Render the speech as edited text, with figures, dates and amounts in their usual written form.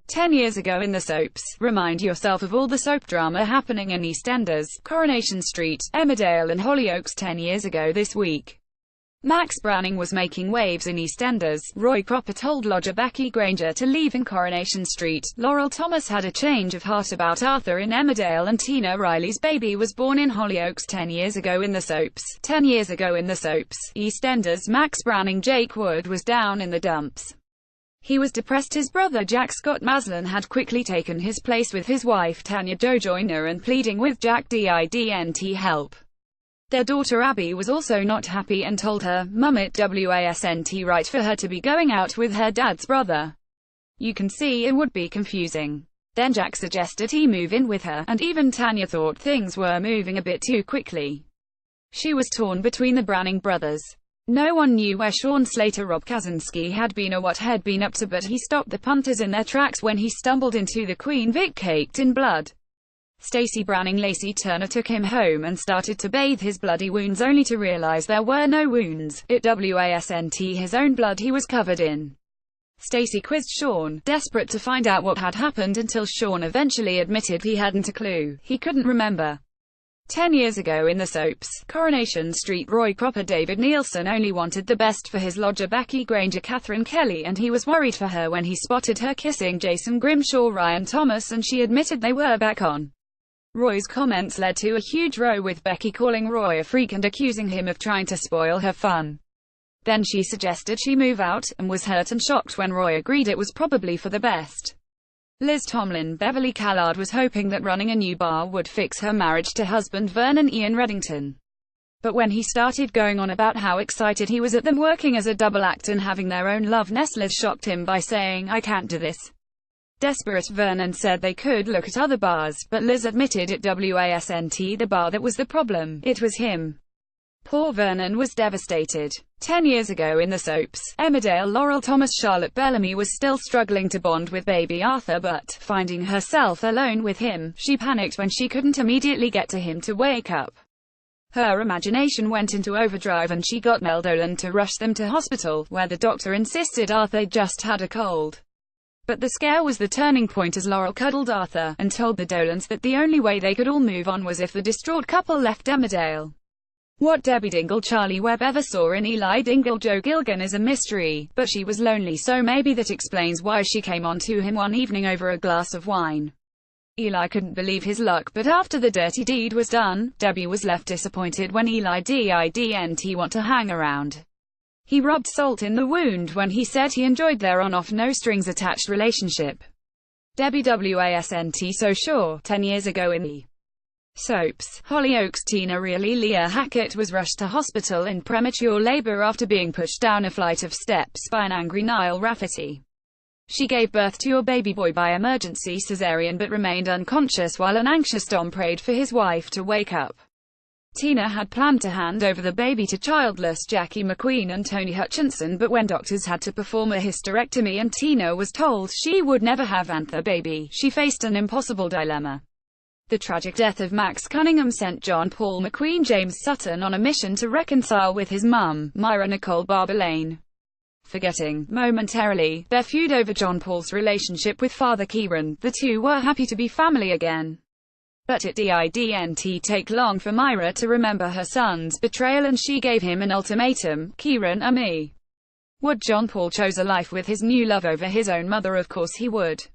10 years ago in the soaps. Remind yourself of all the soap drama happening in EastEnders, Coronation Street, Emmerdale and Hollyoaks 10 years ago this week. Max Browning was making waves in EastEnders. Roy Cropper told lodger Becky Granger to leave in Coronation Street. Laurel Thomas had a change of heart about Arthur in Emmerdale, and Tina Riley's baby was born in Hollyoaks 10 years ago in the soaps. 10 years ago in the soaps. EastEnders. Max Browning. Jake Wood was down in the dumps. He was depressed. His brother Jack Scott Maslin had quickly taken his place with his wife Tanya Jo Joyner and pleading with Jack didn't help. Their daughter Abby was also not happy and told her, "Mum, it wasn't right for her to be going out with her dad's brother. You can see it would be confusing." Then Jack suggested he move in with her, and even Tanya thought things were moving a bit too quickly. She was torn between the Browning brothers. No one knew where Sean Slater Rob Kaczynski had been or what had been up to, but he stopped the punters in their tracks when he stumbled into the Queen Vic caked in blood. Stacey Browning. Lacey Turner took him home and started to bathe his bloody wounds, only to realize there were no wounds. It wasn't his own blood he was covered in. Stacey quizzed Sean, desperate to find out what had happened, until Sean eventually admitted he hadn't a clue. He couldn't remember. 10 years ago in the soaps, Coronation Street. Roy Cropper. David Nielsen only wanted the best for his lodger Becky Granger, Catherine Kelly, and he was worried for her when he spotted her kissing Jason Grimshaw, Ryan Thomas, and she admitted they were back on. Roy's comments led to a huge row, with Becky calling Roy a freak and accusing him of trying to spoil her fun. Then she suggested she move out, and was hurt and shocked when Roy agreed it was probably for the best. Liz Tomlin. Beverly Callard was hoping that running a new bar would fix her marriage to husband Vernon Ian Reddington. But when he started going on about how excited he was at them working as a double act and having their own love nest, Liz shocked him by saying, "I can't do this." Desperate, Vernon said they could look at other bars, but Liz admitted it wasn't the bar that was the problem, it was him. Poor Vernon was devastated. 10 years ago in the soaps, Emmerdale. Laurel Thomas. Charlotte Bellamy was still struggling to bond with baby Arthur, but, finding herself alone with him, she panicked when she couldn't immediately get to him to wake up. Her imagination went into overdrive and she got Mel Dolan to rush them to hospital, where the doctor insisted Arthur just had a cold. But the scare was the turning point, as Laurel cuddled Arthur, and told the Dolans that the only way they could all move on was if the distraught couple left Emmerdale. What Debbie Dingle Charlie Webb ever saw in Eli Dingle Joe Gilgan is a mystery, but she was lonely, so maybe that explains why she came on to him one evening over a glass of wine. Eli couldn't believe his luck, but after the dirty deed was done, Debbie was left disappointed when Eli didn't want to hang around. He rubbed salt in the wound when he said he enjoyed their on-off no-strings-attached relationship. Debbie wasn't so sure. 10 years ago in the soaps, Hollyoaks. Tina Riley. Leah Hackett was rushed to hospital in premature labor after being pushed down a flight of steps by an angry Niall Rafferty. She gave birth to your baby boy by emergency cesarean but remained unconscious while an anxious Dom prayed for his wife to wake up. Tina had planned to hand over the baby to childless Jackie McQueen and Tony Hutchinson, but when doctors had to perform a hysterectomy and Tina was told she would never have the baby, she faced an impossible dilemma. The tragic death of Max Cunningham sent John Paul McQueen James Sutton on a mission to reconcile with his mum, Myra Nicole Barber Lane. Forgetting, momentarily, their feud over John Paul's relationship with Father Kieran, the two were happy to be family again. But it didn't take long for Myra to remember her son's betrayal, and she gave him an ultimatum: Kieran or me. Would John Paul choose a life with his new love over his own mother? Of course he would.